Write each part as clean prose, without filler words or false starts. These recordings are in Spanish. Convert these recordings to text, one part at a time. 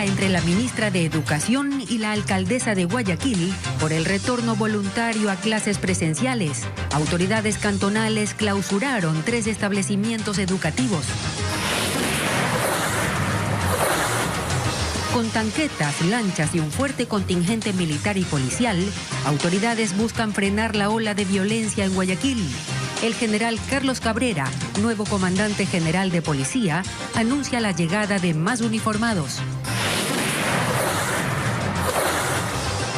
entre la ministra de Educación y la alcaldesa de Guayaquil por el retorno voluntario a clases presenciales. Autoridades cantonales clausuraron 3 establecimientos educativos. Con tanquetas, lanchas y un fuerte contingente militar y policial, autoridades buscan frenar la ola de violencia en Guayaquil. El general Carlos Cabrera, nuevo comandante general de policía, anuncia la llegada de más uniformados.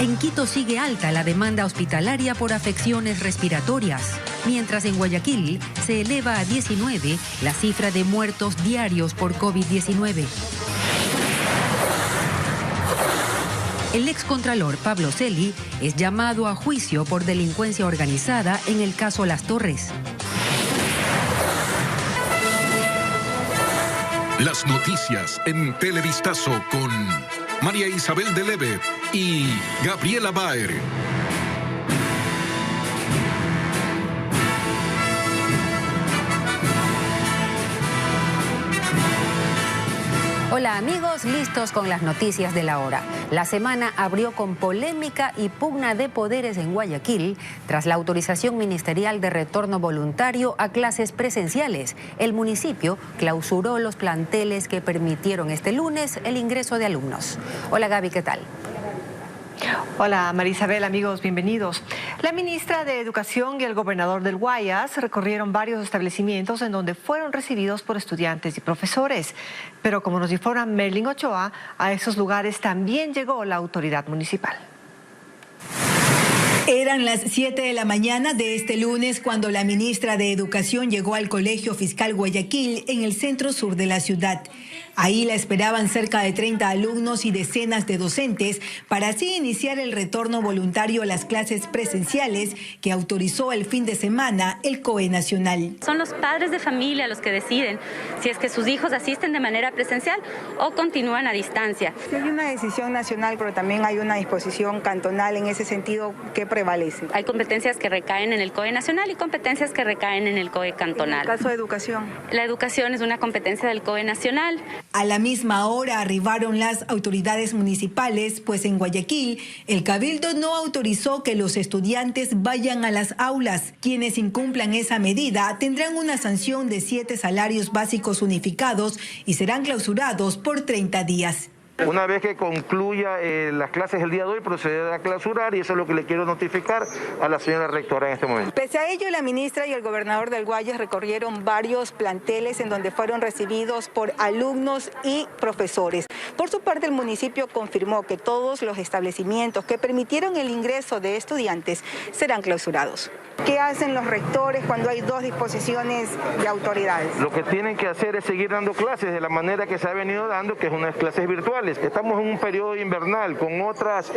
En Quito sigue alta la demanda hospitalaria por afecciones respiratorias, mientras en Guayaquil se eleva a 19 la cifra de muertos diarios por COVID-19. El excontralor Pablo Celi es llamado a juicio por delincuencia organizada en el caso Las Torres. Las noticias en Televistazo con María Isabel Deleve y Gabriela Baer. Hola amigos, listos con las noticias de la hora. La semana abrió con polémica y pugna de poderes en Guayaquil tras la autorización ministerial de retorno voluntario a clases presenciales. El municipio clausuró los planteles que permitieron este lunes el ingreso de alumnos. Hola Gaby, ¿qué tal? Hola María Isabel, amigos, bienvenidos. La ministra de Educación y el gobernador del Guayas recorrieron varios establecimientos en donde fueron recibidos por estudiantes y profesores. Pero como nos informa Merlin Ochoa, a esos lugares también llegó la autoridad municipal. Eran las 7 de la mañana de este lunes cuando la ministra de Educación llegó al Colegio Fiscal Guayaquil en el centro sur de la ciudad. Ahí la esperaban cerca de 30 alumnos y decenas de docentes para así iniciar el retorno voluntario a las clases presenciales que autorizó el fin de semana el COE Nacional. Son los padres de familia los que deciden si es que sus hijos asisten de manera presencial o continúan a distancia. Hay una decisión nacional, pero también hay una disposición cantonal en ese sentido que prevalece. Hay competencias que recaen en el COE Nacional y competencias que recaen en el COE cantonal. En el caso de educación. La educación es una competencia del COE Nacional. A la misma hora arribaron las autoridades municipales, pues en Guayaquil el Cabildo no autorizó que los estudiantes vayan a las aulas. Quienes incumplan esa medida tendrán una sanción de 7 salarios básicos unificados y serán clausurados por 30 días. Una vez que concluya las clases el día de hoy, procederá a clausurar y eso es lo que le quiero notificar a la señora rectora en este momento. Pese a ello, la ministra y el gobernador del Guayas recorrieron varios planteles en donde fueron recibidos por alumnos y profesores. Por su parte, el municipio confirmó que todos los establecimientos que permitieron el ingreso de estudiantes serán clausurados. ¿Qué hacen los rectores cuando hay 2 disposiciones de autoridades? Lo que tienen que hacer es seguir dando clases de la manera que se ha venido dando, que es unas clases virtuales. Estamos en un periodo invernal con otras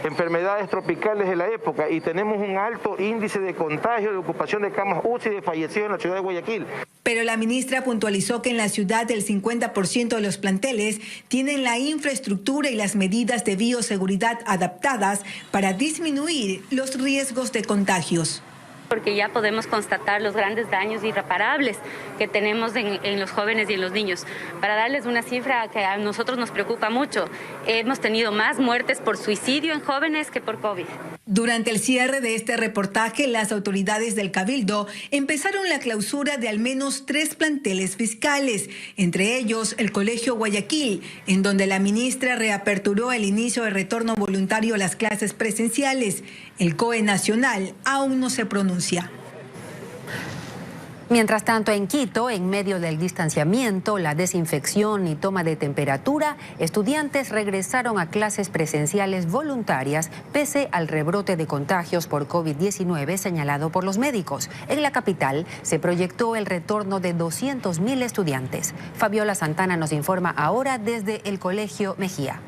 enfermedades tropicales de la época y tenemos un alto índice de contagio, de ocupación de camas UCI y de fallecidos en la ciudad de Guayaquil. Pero la ministra puntualizó que en la ciudad el 50% de los planteles tienen la infraestructura y las medidas de bioseguridad adaptadas para disminuir los riesgos de contagios. Porque ya podemos constatar los grandes daños irreparables que tenemos en los jóvenes y en los niños. Para darles una cifra que a nosotros nos preocupa mucho, hemos tenido más muertes por suicidio en jóvenes que por COVID. Durante el cierre de este reportaje, las autoridades del Cabildo empezaron la clausura de al menos 3 planteles fiscales, entre ellos el Colegio Guayaquil, en donde la ministra reaperturó el inicio del retorno voluntario a las clases presenciales. El COE Nacional aún no se pronuncia. Mientras tanto, en Quito, en medio del distanciamiento, la desinfección y toma de temperatura, estudiantes regresaron a clases presenciales voluntarias pese al rebrote de contagios por COVID-19 señalado por los médicos. En la capital se proyectó el retorno de 200.000 estudiantes. Fabiola Santana nos informa ahora desde el Colegio Mejía.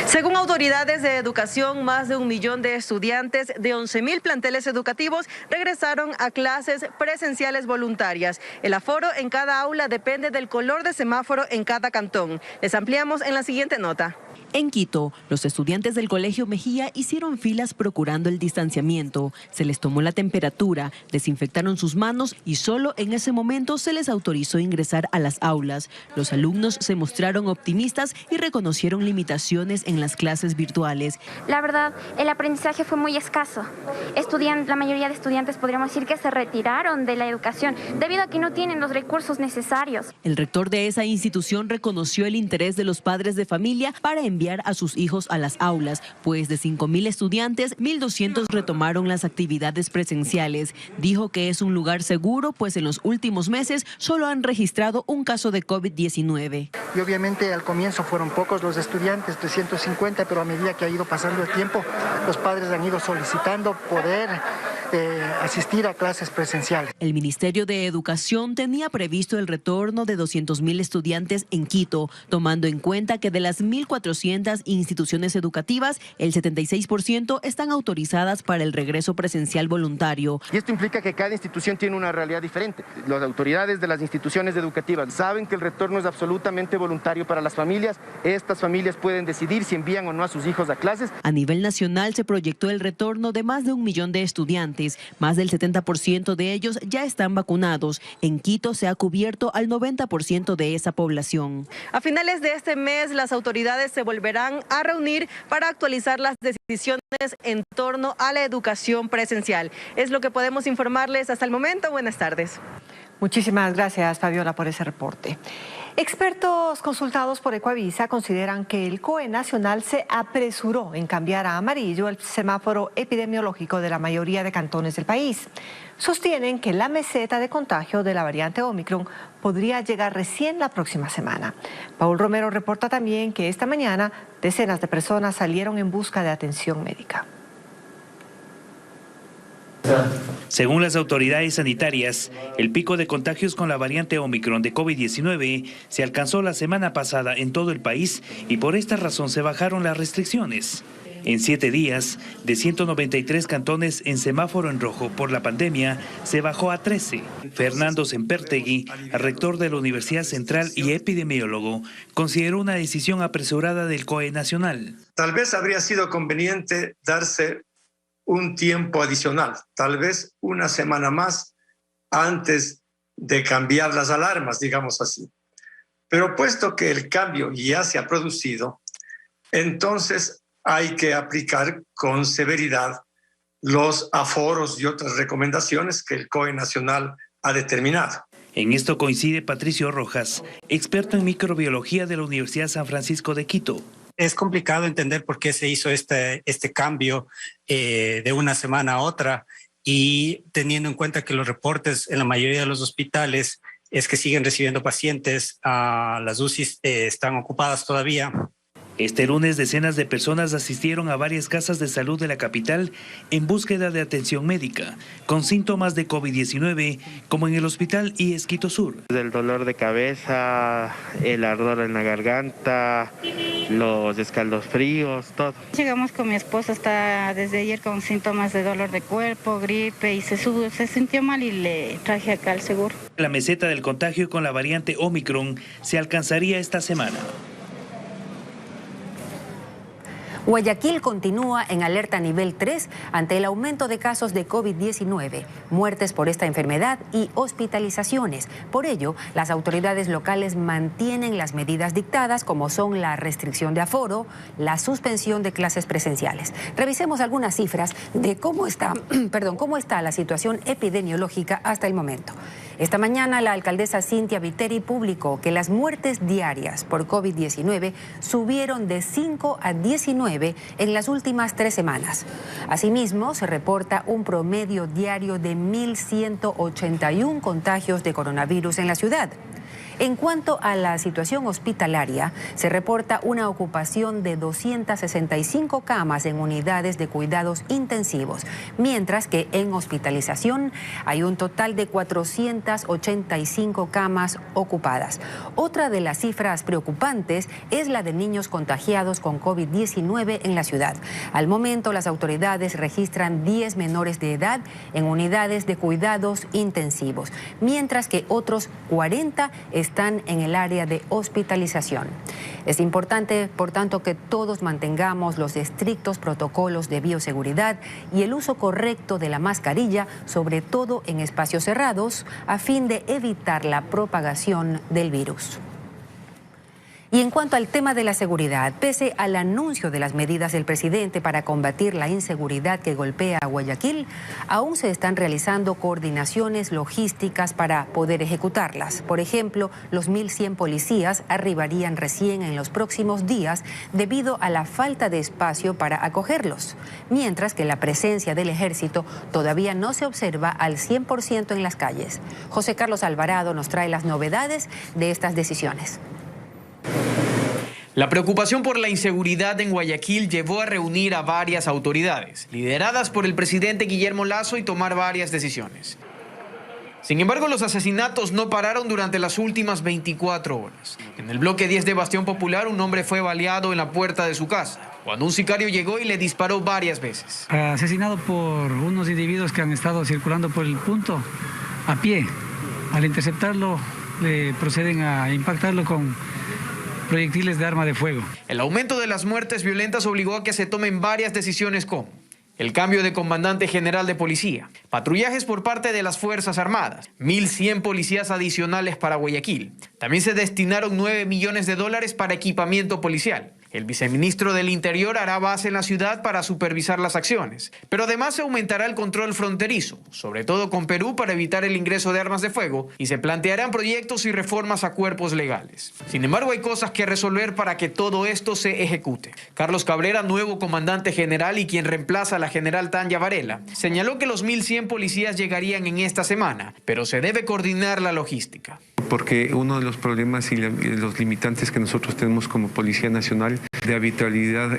Según autoridades de educación, más de 1 millón de estudiantes de 11.000 planteles educativos regresaron a clases presenciales voluntarias. El aforo en cada aula depende del color de semáforo en cada cantón. Les ampliamos en la siguiente nota. En Quito, los estudiantes del Colegio Mejía hicieron filas procurando el distanciamiento. Se les tomó la temperatura, desinfectaron sus manos y solo en ese momento se les autorizó ingresar a las aulas. Los alumnos se mostraron optimistas y reconocieron limitaciones en las clases virtuales. La verdad, el aprendizaje fue muy escaso. La mayoría de estudiantes podríamos decir que se retiraron de la educación debido a que no tienen los recursos necesarios. El rector de esa institución reconoció el interés de los padres de familia para enviar a sus hijos a las aulas, pues de 5.000 estudiantes, 1.200 retomaron las actividades presenciales. Dijo que es un lugar seguro, pues en los últimos meses solo han registrado un caso de COVID-19. Y obviamente al comienzo fueron pocos los estudiantes, 350, pero a medida que ha ido pasando el tiempo, los padres han ido solicitando poder asistir a clases presenciales. El Ministerio de Educación tenía previsto el retorno de 200.000 estudiantes en Quito, tomando en cuenta que de las 1.400 instituciones educativas, el 76% están autorizadas para el regreso presencial voluntario. Y esto implica que cada institución tiene una realidad diferente. Las autoridades de las instituciones educativas saben que el retorno es absolutamente voluntario para las familias. Estas familias pueden decidir si envían o no a sus hijos a clases. A nivel nacional se proyectó el retorno de más de 1 millón de estudiantes. Más del 70% de ellos ya están vacunados. En Quito se ha cubierto al 90% de esa población. A finales de este mes, las autoridades se volverán a reunir para actualizar las decisiones en torno a la educación presencial. Es lo que podemos informarles hasta el momento. Buenas tardes. Muchísimas gracias, Fabiola, por ese reporte. Expertos consultados por Ecuavisa consideran que el COE nacional se apresuró en cambiar a amarillo el semáforo epidemiológico de la mayoría de cantones del país. Sostienen que la meseta de contagio de la variante Omicron podría llegar recién la próxima semana. Paul Romero reporta también que esta mañana decenas de personas salieron en busca de atención médica. Según las autoridades sanitarias, el pico de contagios con la variante Omicron de COVID-19 se alcanzó la semana pasada en todo el país y por esta razón se bajaron las restricciones. En 7 días, de 193 cantones en semáforo en rojo por la pandemia, se bajó a 13. Fernando Sempertegui, rector de la Universidad Central y epidemiólogo, consideró una decisión apresurada del COE nacional. Tal vez habría sido conveniente darse un tiempo adicional, tal vez una semana más antes de cambiar las alarmas, digamos así. Pero puesto que el cambio ya se ha producido, entonces hay que aplicar con severidad los aforos y otras recomendaciones que el COE nacional ha determinado. En esto coincide Patricio Rojas, experto en microbiología de la Universidad San Francisco de Quito. Es complicado entender por qué se hizo este cambio de una semana a otra y teniendo en cuenta que los reportes en la mayoría de los hospitales es que siguen recibiendo pacientes, las UCIs están ocupadas todavía. Este lunes decenas de personas asistieron a varias casas de salud de la capital en búsqueda de atención médica con síntomas de COVID-19 como en el hospital IES Quito Sur. El dolor de cabeza, el ardor en la garganta, los escalofríos, todo. Llegamos con mi esposa, está desde ayer con síntomas de dolor de cuerpo, gripe y se sintió mal y le traje acá al seguro. La meseta del contagio con la variante Omicron se alcanzaría esta semana. Guayaquil continúa en alerta nivel 3 ante el aumento de casos de COVID-19, muertes por esta enfermedad y hospitalizaciones. Por ello, las autoridades locales mantienen las medidas dictadas como son la restricción de aforo, la suspensión de clases presenciales. Revisemos algunas cifras de cómo está la situación epidemiológica hasta el momento. Esta mañana la alcaldesa Cintia Viteri publicó que las muertes diarias por COVID-19 subieron de 5 a 19 en las últimas 3 semanas. Asimismo, se reporta un promedio diario de 1.181 contagios de coronavirus en la ciudad. En cuanto a la situación hospitalaria, se reporta una ocupación de 265 camas en unidades de cuidados intensivos, mientras que en hospitalización hay un total de 485 camas ocupadas. Otra de las cifras preocupantes es la de niños contagiados con COVID-19 en la ciudad. Al momento, las autoridades registran 10 menores de edad en unidades de cuidados intensivos, mientras que otros 40 están están en el área de hospitalización. Es importante, por tanto, que todos mantengamos los estrictos protocolos de bioseguridad y el uso correcto de la mascarilla, sobre todo en espacios cerrados, a fin de evitar la propagación del virus. Y en cuanto al tema de la seguridad, pese al anuncio de las medidas del presidente para combatir la inseguridad que golpea a Guayaquil, aún se están realizando coordinaciones logísticas para poder ejecutarlas. Por ejemplo, los 1.100 policías arribarían recién en los próximos días debido a la falta de espacio para acogerlos, mientras que la presencia del ejército todavía no se observa al 100% en las calles. José Carlos Alvarado nos trae las novedades de estas decisiones. La preocupación por la inseguridad en Guayaquil llevó a reunir a varias autoridades, lideradas por el presidente Guillermo Lasso, y tomar varias decisiones. Sin embargo, los asesinatos no pararon durante las últimas 24 horas. En el bloque 10 de Bastión Popular, un hombre fue baleado en la puerta de su casa, cuando un sicario llegó y le disparó varias veces. Asesinado por unos individuos que han estado circulando por el punto a pie. Al interceptarlo, proceden a impactarlo con proyectiles de arma de fuego. El aumento de las muertes violentas obligó a que se tomen varias decisiones como el cambio de comandante general de policía, patrullajes por parte de las Fuerzas Armadas, 1.100 policías adicionales para Guayaquil. También se destinaron $9 millones para equipamiento policial. El viceministro del Interior hará base en la ciudad para supervisar las acciones, pero además se aumentará el control fronterizo, sobre todo con Perú, para evitar el ingreso de armas de fuego, y se plantearán proyectos y reformas a cuerpos legales. Sin embargo, hay cosas que resolver para que todo esto se ejecute. Carlos Cabrera, nuevo comandante general y quien reemplaza a la general Tanya Varela, señaló que los 1.100 policías llegarían en esta semana, pero se debe coordinar la logística. Porque uno de los problemas y los limitantes que nosotros tenemos como Policía Nacional de habitualidad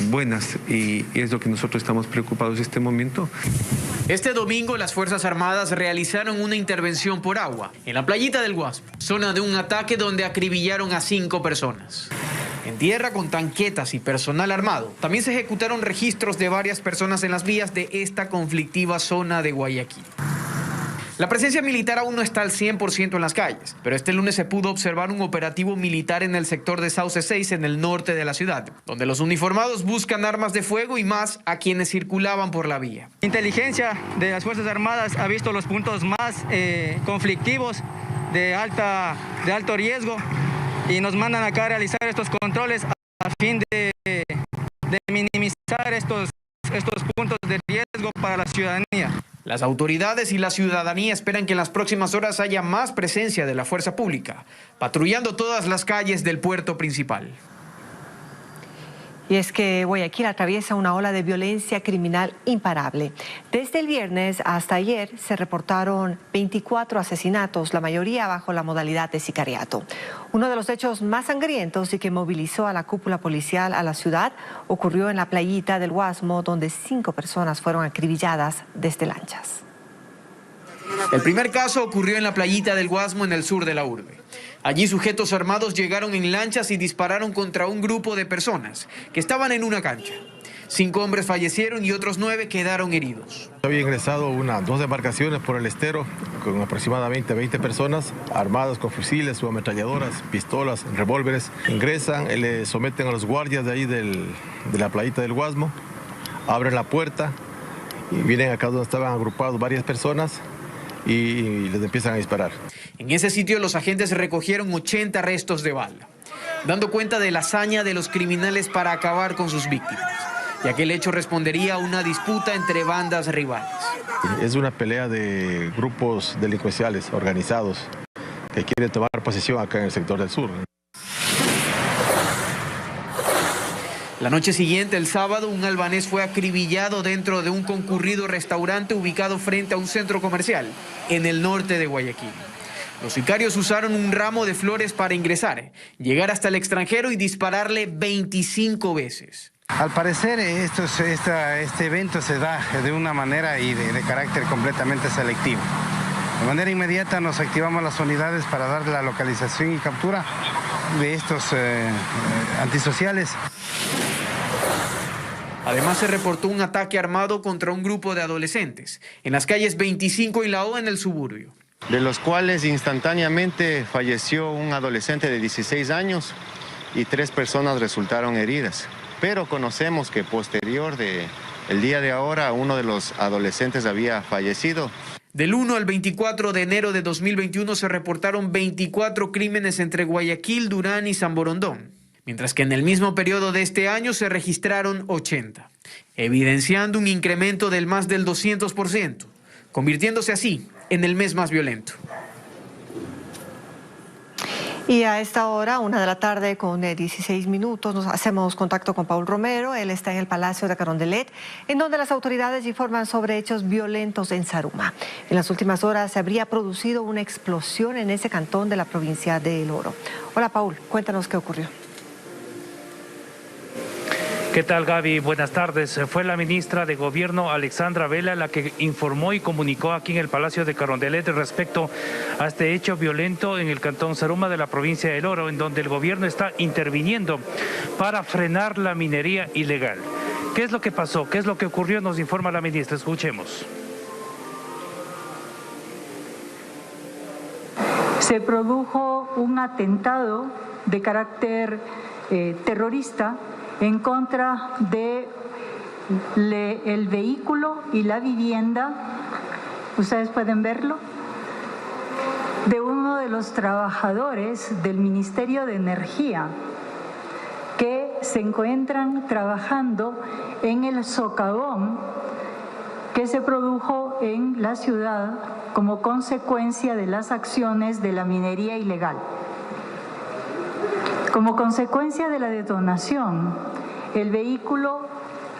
buenas, y es lo que nosotros estamos preocupados en este momento. Este domingo las Fuerzas Armadas realizaron una intervención por agua en la playita del Guasmo, zona de un ataque donde acribillaron a 5 personas. En tierra, con tanquetas y personal armado, también se ejecutaron registros de varias personas en las vías de esta conflictiva zona de Guayaquil. La presencia militar aún no está al 100% en las calles, pero este lunes se pudo observar un operativo militar en el sector de Sauce 6, en el norte de la ciudad, donde los uniformados buscan armas de fuego y más a quienes circulaban por la vía. Inteligencia de las Fuerzas Armadas ha visto los puntos más conflictivos de alto riesgo y nos mandan acá a realizar estos controles a fin de minimizar estos puntos de riesgo para la ciudadanía. Las autoridades y la ciudadanía esperan que en las próximas horas haya más presencia de la fuerza pública, patrullando todas las calles del puerto principal. Y es que Guayaquil atraviesa una ola de violencia criminal imparable. Desde el viernes hasta ayer se reportaron 24 asesinatos, la mayoría bajo la modalidad de sicariato. Uno de los hechos más sangrientos y que movilizó a la cúpula policial a la ciudad ocurrió en la playita del Guasmo, donde 5 personas fueron acribilladas desde lanchas. El primer caso ocurrió en la playita del Guasmo, en el sur de la urbe. Allí sujetos armados llegaron en lanchas y dispararon contra un grupo de personas que estaban en una cancha. 5 hombres fallecieron y otros 9 quedaron heridos. Había ingresado 2 embarcaciones por el estero con aproximadamente 20 personas armadas con fusiles, subametralladoras, pistolas, revólveres. Ingresan, le someten a los guardias de ahí de la playita del Guasmo, abren la puerta y vienen acá donde estaban agrupados varias personas y les empiezan a disparar. En ese sitio los agentes recogieron 80 restos de bala, dando cuenta de la hazaña de los criminales para acabar con sus víctimas, ya que el hecho respondería a una disputa entre bandas rivales. Es una pelea de grupos delincuenciales organizados que quieren tomar posesión acá en el sector del sur. La noche siguiente, el sábado, un albanés fue acribillado dentro de un concurrido restaurante ubicado frente a un centro comercial en el norte de Guayaquil. Los sicarios usaron un ramo de flores para ingresar, llegar hasta el extranjero y dispararle 25 veces. Al parecer este evento se da de una manera y de carácter completamente selectivo. De manera inmediata nos activamos las unidades para dar la localización y captura de estos antisociales. Además se reportó un ataque armado contra un grupo de adolescentes en las calles 25 y La O en el suburbio. de los cuales instantáneamente falleció un adolescente de 16 años y 3 personas resultaron heridas. Pero conocemos que posterior el día de ahora, uno de los adolescentes había fallecido. Del 1 al 24 de enero de 2021 se reportaron 24 crímenes entre Guayaquil, Durán y San Borondón, mientras que en el mismo periodo de este año se registraron 80, evidenciando un incremento del más del 200%, convirtiéndose así en el mes más violento. Y a esta hora, 1 de la tarde con 16 minutos, nos hacemos contacto con Paul Romero. Él está en el Palacio de Carondelet, en donde las autoridades informan sobre hechos violentos en Zaruma. En las últimas horas se habría producido una explosión en ese cantón de la provincia de El Oro. Hola Paul, cuéntanos qué ocurrió. ¿Qué tal, Gaby? Buenas tardes. Fue la ministra de Gobierno, Alexandra Vela, la que informó y comunicó aquí en el Palacio de Carondelet respecto a este hecho violento en el cantón Zaruma de la provincia de El Oro, en donde el gobierno está interviniendo para frenar la minería ilegal. ¿Qué es lo que pasó? ¿Qué es lo que ocurrió? Nos informa la ministra. Escuchemos. Se produjo un atentado de carácter terrorista en contra de el vehículo y la vivienda, ustedes pueden verlo, de uno de los trabajadores del Ministerio de Energía que se encuentran trabajando en el socavón que se produjo en la ciudad como consecuencia de las acciones de la minería ilegal. Como consecuencia de la detonación, el vehículo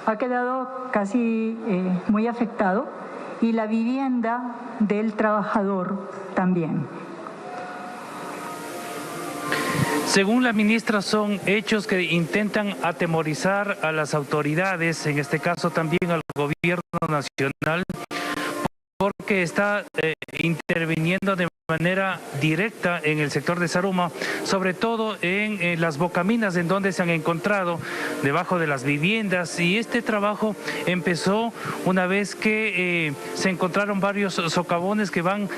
ha quedado casi muy afectado y la vivienda del trabajador también. Según la ministra, son hechos que intentan atemorizar a las autoridades, en este caso también al gobierno nacional, porque está interviniendo de manera directa en el sector de Zaruma, sobre todo en las bocaminas en donde se han encontrado debajo de las viviendas, y este trabajo empezó una vez que se encontraron varios socavones que van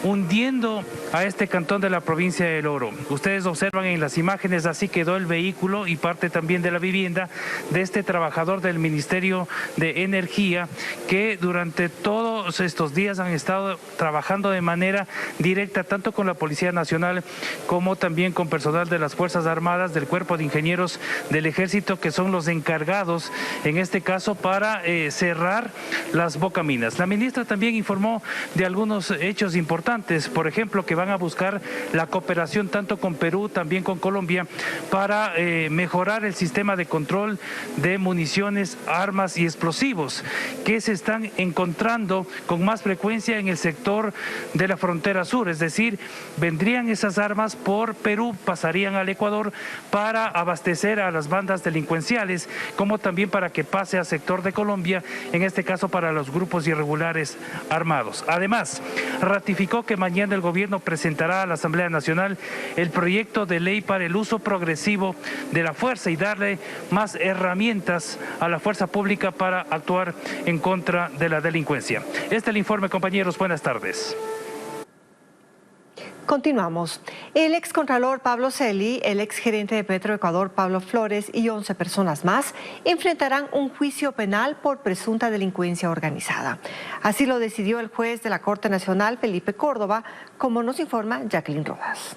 hundiendo a este cantón de la provincia de El Oro. Ustedes observan en las imágenes, así quedó el vehículo y parte también de la vivienda de este trabajador del Ministerio de Energía, que durante todos estos días han estado trabajando de manera directa tanto con la Policía Nacional como también con personal de las Fuerzas Armadas, del Cuerpo de Ingenieros del Ejército, que son los encargados en este caso para cerrar las bocaminas. La ministra también informó de algunos hechos importantes, por ejemplo, que van a buscar la cooperación tanto con Perú, también con Colombia, para mejorar el sistema de control de municiones, armas y explosivos que se están encontrando con más frecuencia en el sector de la frontera sur. Es decir, vendrían esas armas por Perú, pasarían al Ecuador para abastecer a las bandas delincuenciales, como también para que pase al sector de Colombia, en este caso para los grupos irregulares armados. Además, ratificó que mañana el gobierno presentará a la Asamblea Nacional el proyecto de ley para el uso progresivo de la fuerza y darle más herramientas a la fuerza pública para actuar en contra de la delincuencia. Este es el informe, compañeros. Buenas tardes. Continuamos. El excontralor Pablo Celi, el exgerente de Petroecuador Pablo Flores y 11 personas más enfrentarán un juicio penal por presunta delincuencia organizada. Así lo decidió el juez de la Corte Nacional, Felipe Córdoba, como nos informa Jacqueline Rodas.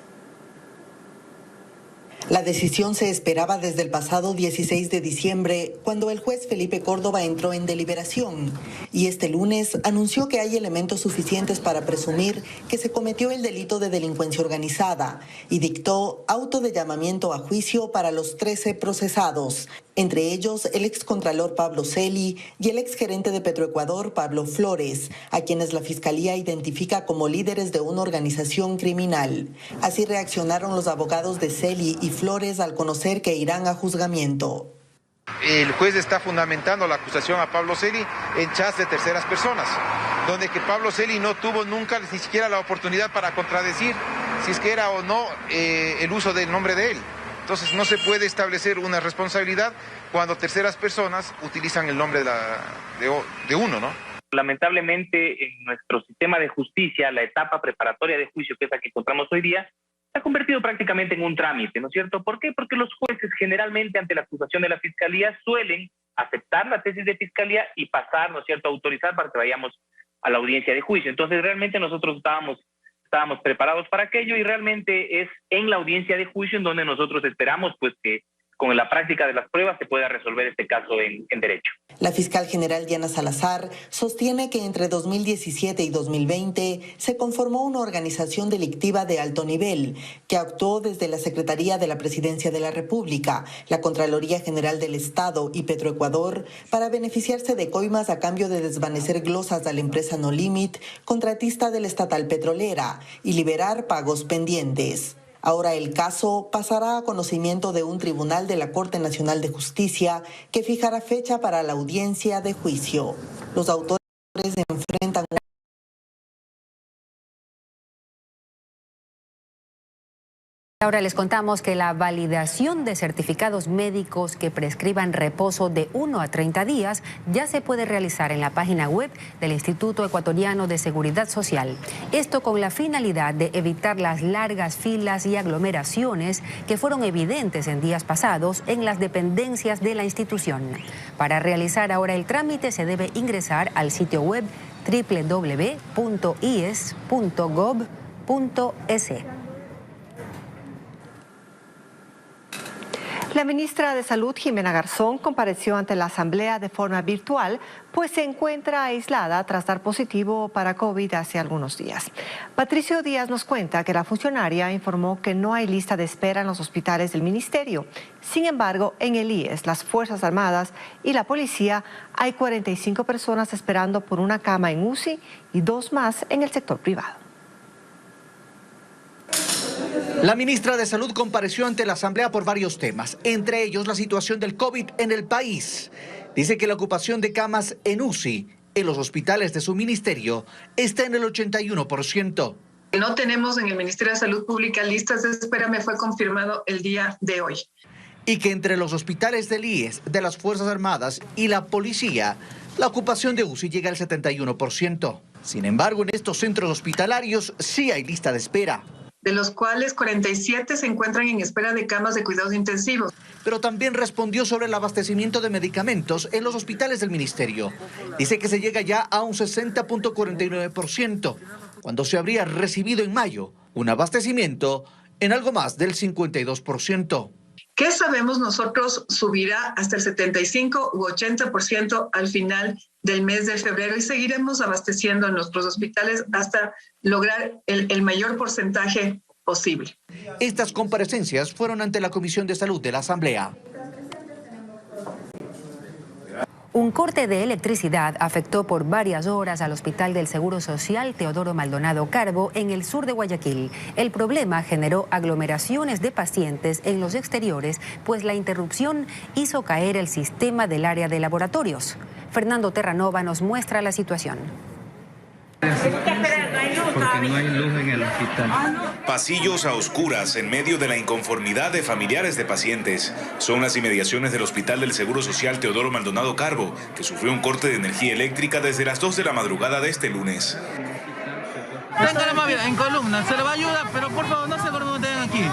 La decisión se esperaba desde el pasado 16 de diciembre, cuando el juez Felipe Córdoba entró en deliberación, y este lunes anunció que hay elementos suficientes para presumir que se cometió el delito de delincuencia organizada y dictó auto de llamamiento a juicio para los 13 procesados, entre ellos el excontralor Pablo Celi y el exgerente de Petroecuador Pablo Flores, a quienes la Fiscalía identifica como líderes de una organización criminal. Así reaccionaron los abogados de Celi y Flores al conocer que irán a juzgamiento. El juez está fundamentando la acusación a Pablo Celi en chats de terceras personas, donde que Pablo Celi no tuvo nunca ni siquiera la oportunidad para contradecir si es que era o no el uso del nombre de él. Entonces no se puede establecer una responsabilidad cuando terceras personas utilizan el nombre de uno, ¿no? Lamentablemente, en nuestro sistema de justicia, la etapa preparatoria de juicio, que es la que encontramos hoy día, se ha convertido prácticamente en un trámite, ¿no es cierto? ¿Por qué? Porque los jueces generalmente ante la acusación de la fiscalía suelen aceptar la tesis de fiscalía y pasar, ¿no es cierto?, a autorizar para que vayamos a la audiencia de juicio. Entonces, realmente nosotros estábamos preparados para aquello y realmente es en la audiencia de juicio en donde nosotros esperamos pues que con la práctica de las pruebas se pueda resolver este caso en derecho. La fiscal general Diana Salazar sostiene que entre 2017 y 2020 se conformó una organización delictiva de alto nivel que actuó desde la Secretaría de la Presidencia de la República, la Contraloría General del Estado y Petroecuador para beneficiarse de coimas a cambio de desvanecer glosas de la empresa No Limit, contratista de la estatal petrolera, y liberar pagos pendientes. Ahora el caso pasará a conocimiento de un tribunal de la Corte Nacional de Justicia que fijará fecha para la audiencia de juicio. Los autores enfrentan Ahora les contamos que la validación de certificados médicos que prescriban reposo de 1 a 30 días ya se puede realizar en la página web del Instituto Ecuatoriano de Seguridad Social. Esto con la finalidad de evitar las largas filas y aglomeraciones que fueron evidentes en días pasados en las dependencias de la institución. Para realizar ahora el trámite se debe ingresar al sitio web www.ies.gov.es. La ministra de Salud, Jimena Garzón, compareció ante la Asamblea de forma virtual, pues se encuentra aislada tras dar positivo para COVID hace algunos días. Patricio Díaz nos cuenta que la funcionaria informó que no hay lista de espera en los hospitales del ministerio. Sin embargo, en el IES, las Fuerzas Armadas y la policía hay 45 personas esperando por una cama en UCI y 2 más en el sector privado. La ministra de Salud compareció ante la Asamblea por varios temas, entre ellos la situación del COVID en el país. Dice que la ocupación de camas en UCI en los hospitales de su ministerio está en el 81%. No tenemos en el Ministerio de Salud Pública listas de espera, me fue confirmado el día de hoy. Y que entre los hospitales del IES, de las Fuerzas Armadas y la policía, la ocupación de UCI llega al 71%. Sin embargo, en estos centros hospitalarios sí hay lista de espera, de los cuales 47 se encuentran en espera de camas de cuidados intensivos. Pero también respondió sobre el abastecimiento de medicamentos en los hospitales del ministerio. Dice que se llega ya a un 60.49%, cuando se habría recibido en mayo un abastecimiento en algo más del 52%. ¿Qué sabemos nosotros subirá hasta el 75 u 80% al final del mes de febrero y seguiremos abasteciendo en nuestros hospitales hasta lograr el mayor porcentaje posible? Estas comparecencias fueron ante la Comisión de Salud de la Asamblea. Un corte de electricidad afectó por varias horas al Hospital del Seguro Social Teodoro Maldonado Carbo en el sur de Guayaquil. El problema generó aglomeraciones de pacientes en los exteriores, pues la interrupción hizo caer el sistema del área de laboratorios. Fernando Terranova nos muestra la situación. Porque no hay luz en el hospital. Pasillos a oscuras en medio de la inconformidad de familiares de pacientes. Son las inmediaciones del Hospital del Seguro Social Teodoro Maldonado Carbo, que sufrió un corte de energía eléctrica desde las 2 de la madrugada de este lunes. Tenga la mavia en columna, se le va a ayudar, pero por favor no se tengan aquí.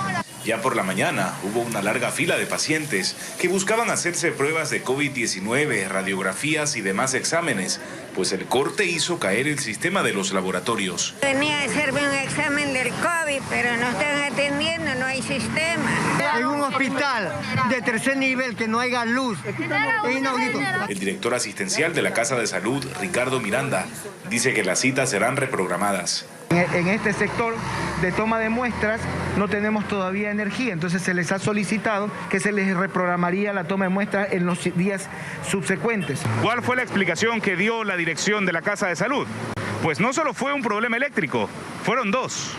Ya por la mañana hubo una larga fila de pacientes que buscaban hacerse pruebas de COVID-19, radiografías y demás exámenes, pues el corte hizo caer el sistema de los laboratorios. Venía a hacerme un examen del COVID, pero no están atendiendo, no hay sistema. En un hospital de tercer nivel que no haya luz, es inaudito. El director asistencial de la Casa de Salud, Ricardo Miranda, dice que las citas serán reprogramadas. En este sector de toma de muestras no tenemos todavía energía, entonces se les ha solicitado que se les reprogramaría la toma de muestras en los días subsecuentes. ¿Cuál fue la explicación que dio la dirección de la Casa de Salud? Pues no solo fue un problema eléctrico, fueron 2.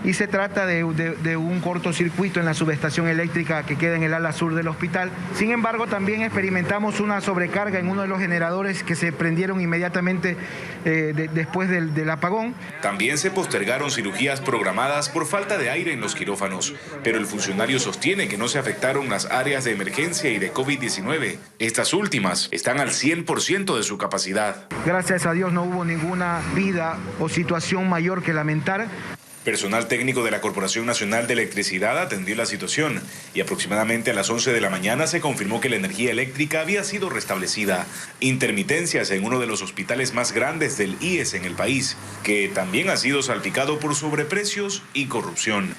y se trata de un cortocircuito en la subestación eléctrica que queda en el ala sur del hospital. Sin embargo, también experimentamos una sobrecarga en uno de los generadores que se prendieron inmediatamente después del apagón. También se postergaron cirugías programadas por falta de aire en los quirófanos, pero el funcionario sostiene que no se afectaron las áreas de emergencia y de COVID-19. Estas últimas están al 100% de su capacidad. Gracias a Dios no hubo ninguna vida o situación mayor que lamentar. Personal técnico de la Corporación Nacional de Electricidad atendió la situación y aproximadamente a las 11 de la mañana se confirmó que la energía eléctrica había sido restablecida. Intermitencias en uno de los hospitales más grandes del IES en el país, que también ha sido salpicado por sobreprecios y corrupción.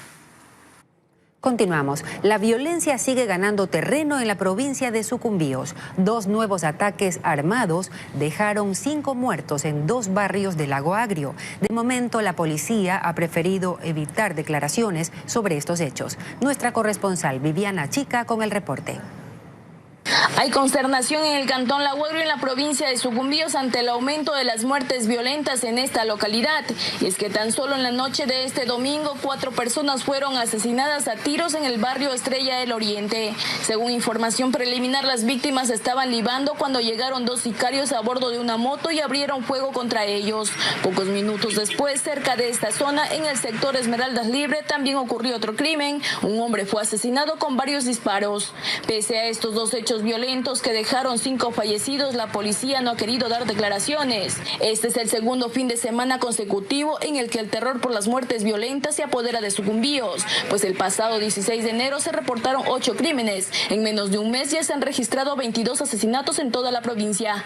Continuamos. La violencia sigue ganando terreno en la provincia de Sucumbíos. 2 nuevos ataques armados dejaron 5 muertos en 2 barrios de Lago Agrio. De momento, la policía ha preferido evitar declaraciones sobre estos hechos. Nuestra corresponsal Viviana Chica con el reporte. Hay consternación en el cantón Lago Agrio en la provincia de Sucumbíos ante el aumento de las muertes violentas en esta localidad. Y es que tan solo en la noche de este domingo 4 personas fueron asesinadas a tiros en el barrio Estrella del Oriente. Según información preliminar, las víctimas estaban libando cuando llegaron 2 sicarios a bordo de una moto y abrieron fuego contra ellos. Pocos minutos después, cerca de esta zona, en el sector Esmeraldas Libre, también ocurrió otro crimen. Un hombre fue asesinado con varios disparos. Pese a estos 2 hechos violentos que dejaron 5 fallecidos, la policía no ha querido dar declaraciones. Este es el segundo fin de semana consecutivo en el que el terror por las muertes violentas se apodera de Sucumbíos, pues el pasado 16 de enero se reportaron 8 crímenes. En menos de un mes ya se han registrado 22 asesinatos en toda la provincia.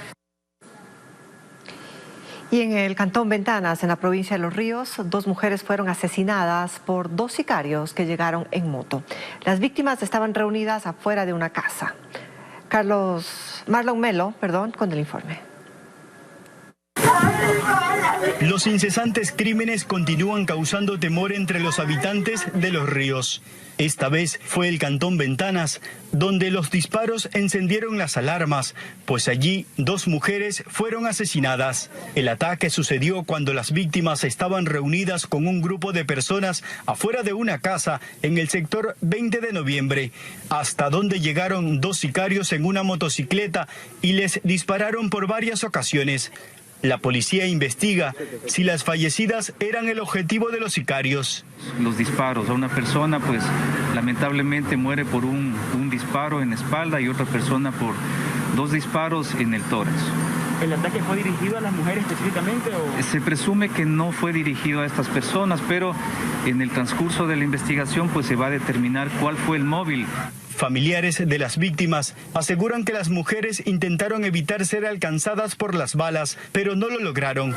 Y en el cantón Ventanas, en la provincia de Los Ríos, 2 mujeres fueron asesinadas por 2 sicarios que llegaron en moto. Las víctimas estaban reunidas afuera de una casa. Marlon Melo, con el informe. Los incesantes crímenes continúan causando temor entre los habitantes de Los Ríos. Esta vez fue el cantón Ventanas, donde los disparos encendieron las alarmas, pues allí 2 mujeres fueron asesinadas. El ataque sucedió cuando las víctimas estaban reunidas con un grupo de personas afuera de una casa en el sector 20 de noviembre, hasta donde llegaron 2 sicarios en una motocicleta y les dispararon por varias ocasiones. La policía investiga si las fallecidas eran el objetivo de los sicarios. Los disparos a una persona, pues lamentablemente muere por un disparo en la espalda y otra persona por 2 disparos en el tórax. ¿El ataque fue dirigido a las mujeres específicamente? Se presume que no fue dirigido a estas personas, pero en el transcurso de la investigación pues se va a determinar cuál fue el móvil. Familiares de las víctimas aseguran que las mujeres intentaron evitar ser alcanzadas por las balas, pero no lo lograron.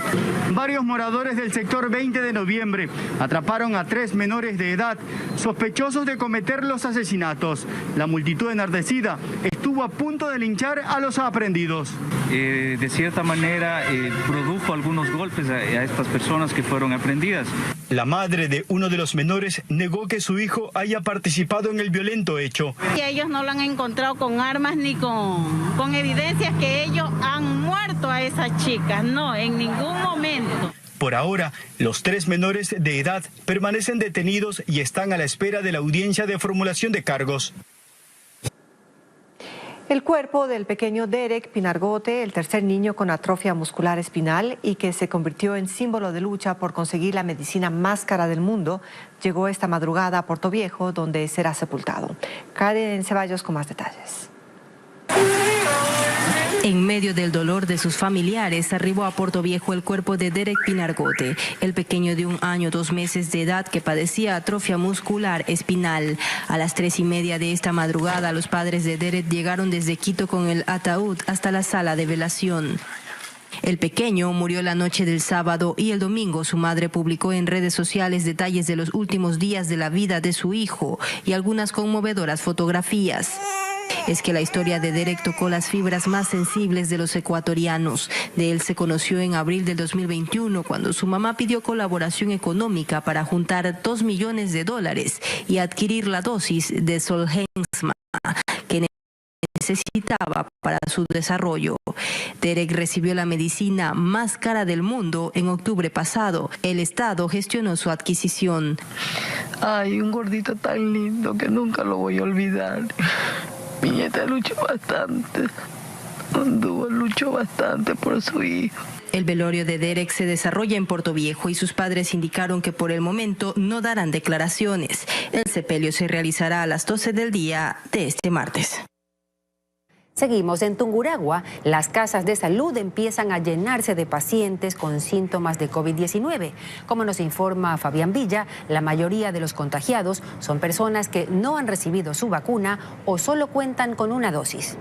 Varios moradores del sector 20 de noviembre atraparon a 3 menores de edad sospechosos de cometer los asesinatos. La multitud enardecida estuvo a punto de linchar a los aprehendidos. De cierta manera produjo algunos golpes a estas personas que fueron aprehendidas. La madre de uno de los menores negó que su hijo haya participado en el violento hecho. Y ellos no lo han encontrado con armas ni con evidencias que ellos han muerto a esas chicas, no, en ningún momento. Por ahora, los 3 menores de edad permanecen detenidos y están a la espera de la audiencia de formulación de cargos. El cuerpo del pequeño Derek Pinargote, el tercer niño con atrofia muscular espinal y que se convirtió en símbolo de lucha por conseguir la medicina más cara del mundo, llegó esta madrugada a Portoviejo, donde será sepultado. Karen Ceballos con más detalles. En medio del dolor de sus familiares, arribó a Portoviejo el cuerpo de Derek Pinargote, el pequeño de 1 año 2 meses de edad que padecía atrofia muscular espinal. A las 3:30 de esta madrugada, los padres de Derek llegaron desde Quito con el ataúd hasta la sala de velación. El pequeño murió la noche del sábado y el domingo su madre publicó en redes sociales detalles de los últimos días de la vida de su hijo y algunas conmovedoras fotografías. Es que la historia de Derek tocó las fibras más sensibles de los ecuatorianos. De él se conoció en abril del 2021 cuando su mamá pidió colaboración económica para juntar $2 millones y adquirir la dosis de Zolgensma que necesitaba para su desarrollo. Derek recibió la medicina más cara del mundo en octubre pasado. El Estado gestionó su adquisición. Ay, un gordito tan lindo que nunca lo voy a olvidar. Mi nieta luchó bastante por su hijo. El velorio de Derek se desarrolla en Puerto Viejo y sus padres indicaron que por el momento no darán declaraciones. El sepelio se realizará a las 12 del día de este martes. Seguimos en Tungurahua. Las casas de salud empiezan a llenarse de pacientes con síntomas de COVID-19. Como nos informa Fabián Villa, la mayoría de los contagiados son personas que no han recibido su vacuna o solo cuentan con una dosis.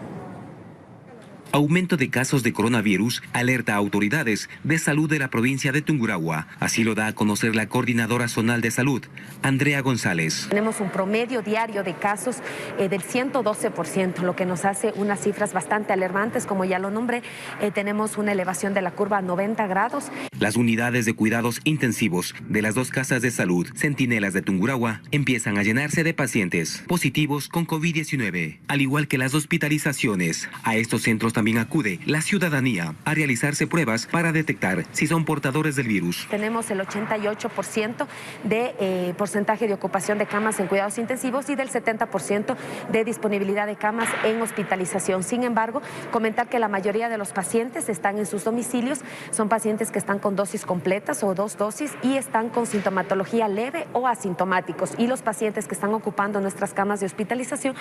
Aumento de casos de coronavirus alerta a autoridades de salud de la provincia de Tungurahua. Así lo da a conocer la coordinadora zonal de salud, Andrea González. Tenemos un promedio diario de casos del 112%, lo que nos hace unas cifras bastante alarmantes. Como ya lo nombré, tenemos una elevación de la curva a 90 grados. Las unidades de cuidados intensivos de las dos casas de salud Centinelas de Tungurahua empiezan a llenarse de pacientes positivos con COVID-19, al igual que las hospitalizaciones. A estos centros también acude la ciudadanía a realizarse pruebas para detectar si son portadores del virus. Tenemos el 88% de porcentaje de ocupación de camas en cuidados intensivos y del 70% de disponibilidad de camas en hospitalización. Sin embargo, comentar que la mayoría de los pacientes están en sus domicilios, son pacientes que están con dosis completas o 2 dosis y están con sintomatología leve o asintomáticos. Y los pacientes que están ocupando nuestras camas de hospitalización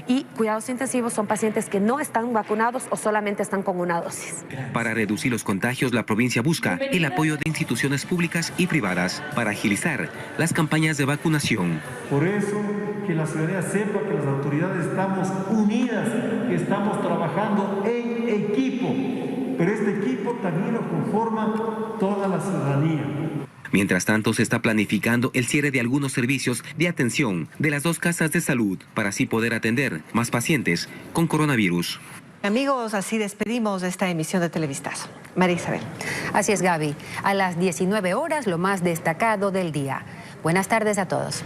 y cuidados intensivos son pacientes que no están vacunados o solamente están con una dosis. Para reducir los contagios, la provincia busca el apoyo de instituciones públicas y privadas para agilizar las campañas de vacunación. Por eso, que la ciudadanía sepa que las autoridades estamos unidas, que estamos trabajando en equipo, pero este equipo también lo conforma toda la ciudadanía. Mientras tanto, se está planificando el cierre de algunos servicios de atención de las dos casas de salud para así poder atender más pacientes con coronavirus. Amigos, así despedimos de esta emisión de Televistazo. María Isabel. Así es, Gaby. A las 19 horas, lo más destacado del día. Buenas tardes a todos.